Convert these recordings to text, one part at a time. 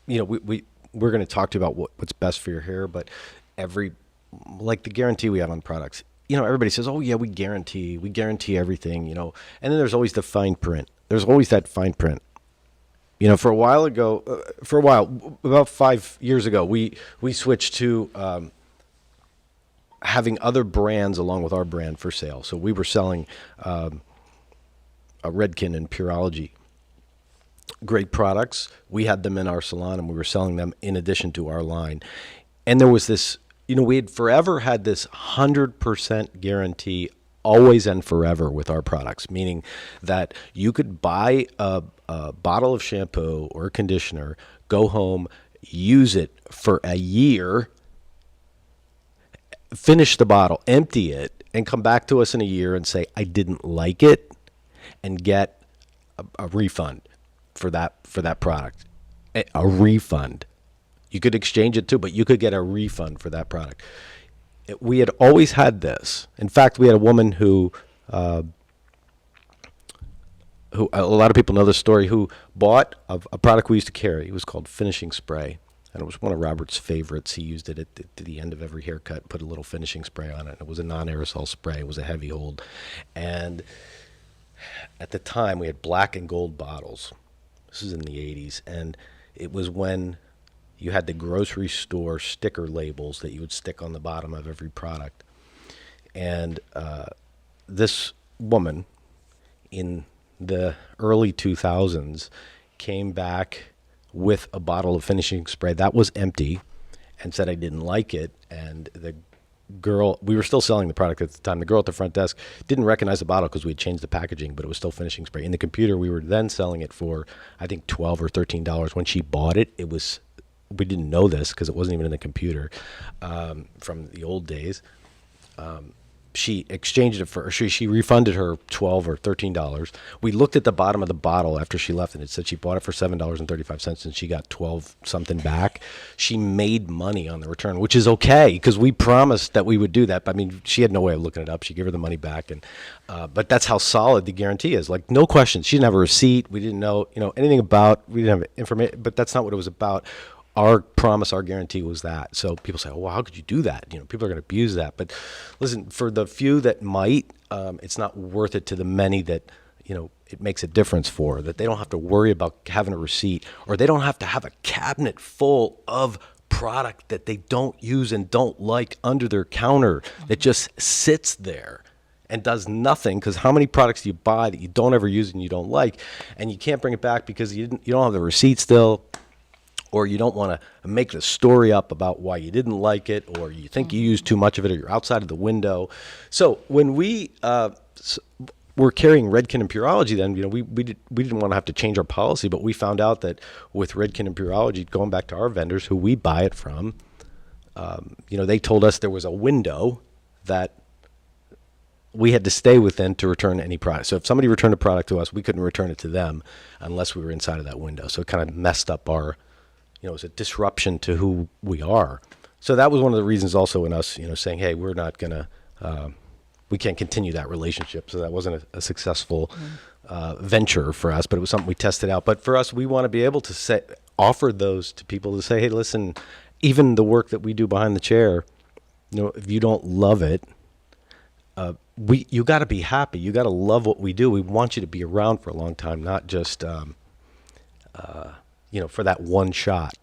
we're going to talk to you about what's best for your hair, but like the guarantee we have on products, everybody says, oh yeah, we guarantee everything, and then there's always the fine print. There's always that fine print. For a while, about 5 years ago, we switched to having other brands along with our brand for sale. So we were selling a Redken and Pureology. Great products. We had them in our salon, and we were selling them in addition to our line. And there was this, we had forever had this 100% guarantee, always and forever, with our products, meaning that you could buy a bottle of shampoo or conditioner, go home, use it for a year, finish the bottle, empty it, and come back to us in a year and say, I didn't like it, and get a refund for that product. A refund. You could exchange it too, but you could get a refund for that product. We had always had this. In fact, we had a woman who a lot of people know this story, who bought a product we used to carry. It was called finishing spray, and it was one of Robert's favorites. He used it at the end of every haircut, put a little finishing spray on it. It was a non-aerosol spray. It was a heavy hold. And at the time, we had black and gold bottles. This is in the 80s, and it was when you had the grocery store sticker labels that you would stick on the bottom of every product. And this woman in the early 2000s came back with a bottle of finishing spray that was empty and said, I didn't like it. And the girl, we were still selling the product at the time, the girl at the front desk didn't recognize the bottle because we had changed the packaging, but it was still finishing spray. In the computer, we were then selling it for, I think, $12 or $13. When she bought it, we didn't know this because it wasn't even in the computer from the old days. She exchanged it she refunded her $12 or $13. We looked at the bottom of the bottle after she left, and it said she bought it for $7.35, and she got 12 something back. She made money on the return, which is okay because we promised that we would do that. But I mean, she had no way of looking it up. She gave her the money back, and but that's how solid the guarantee is. Like, no questions. She didn't have a receipt. We didn't know anything about. We didn't have information, but that's not what it was about. Our promise, our guarantee was that. So people say, oh, well, how could you do that? People are going to abuse that. But listen, for the few that might, it's not worth it to the many that, it makes a difference for, that they don't have to worry about having a receipt, or they don't have to have a cabinet full of product that they don't use and don't like under their counter that just sits there and does nothing. Because how many products do you buy that you don't ever use and you don't like, and you can't bring it back because you don't have the receipt still, or you don't want to make the story up about why you didn't like it, or you think you used too much of it, or you're outside of the window. So when we were carrying Redken and Pureology, then we didn't want to have to change our policy, but we found out that with Redken and Pureology, going back to our vendors who we buy it from, they told us there was a window that we had to stay within to return any product. So if somebody returned a product to us, we couldn't return it to them unless we were inside of that window. So it kind of messed up our. It was a disruption to who we are. So that was one of the reasons also in us, saying, hey, we're not going to, we can't continue that relationship. So that wasn't a successful venture for us, but it was something we tested out. But for us, we want to be able to offer those to people to say, hey, listen, even the work that we do behind the chair, if you don't love it, you got to be happy. You got to love what we do. We want you to be around for a long time, not just, for that one shot,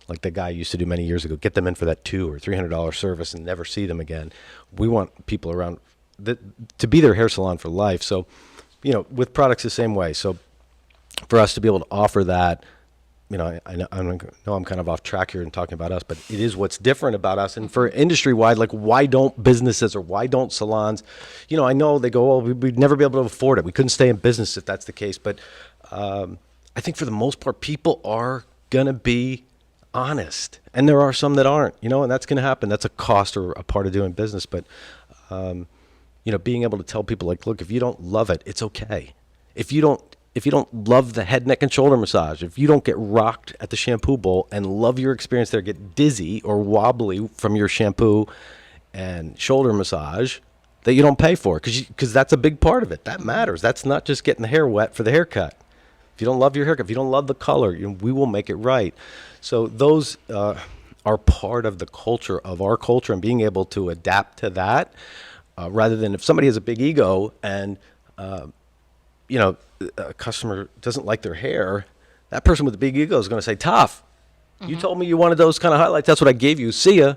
like the guy used to do many years ago, get them in for that $200 or $300 service and never see them again. We want people around to be their hair salon for life. So, with products the same way. So for us to be able to offer that, I know I'm kind of off track here and talking about us, but it is what's different about us. And for industry-wide, like, why don't businesses or why don't salons, I know they go, well, we'd never be able to afford it. We couldn't stay in business if that's the case. But I think for the most part, people are going to be honest. And there are some that aren't, and that's going to happen. That's a cost or a part of doing business. But, being able to tell people, like, look, if you don't love it, it's okay. If you don't love the head, neck, and shoulder massage, if you don't get rocked at the shampoo bowl and love your experience there, get dizzy or wobbly from your shampoo and shoulder massage, that you don't pay for, because that's a big part of it. That matters. That's not just getting the hair wet for the haircut. If you don't love your haircut, if you don't love the color, we will make it right. So those are part of the culture of our culture, and being able to adapt to that, rather than if somebody has a big ego and a customer doesn't like their hair, that person with the big ego is going to say, tough. You told me you wanted those kind of highlights. That's what I gave you. See ya.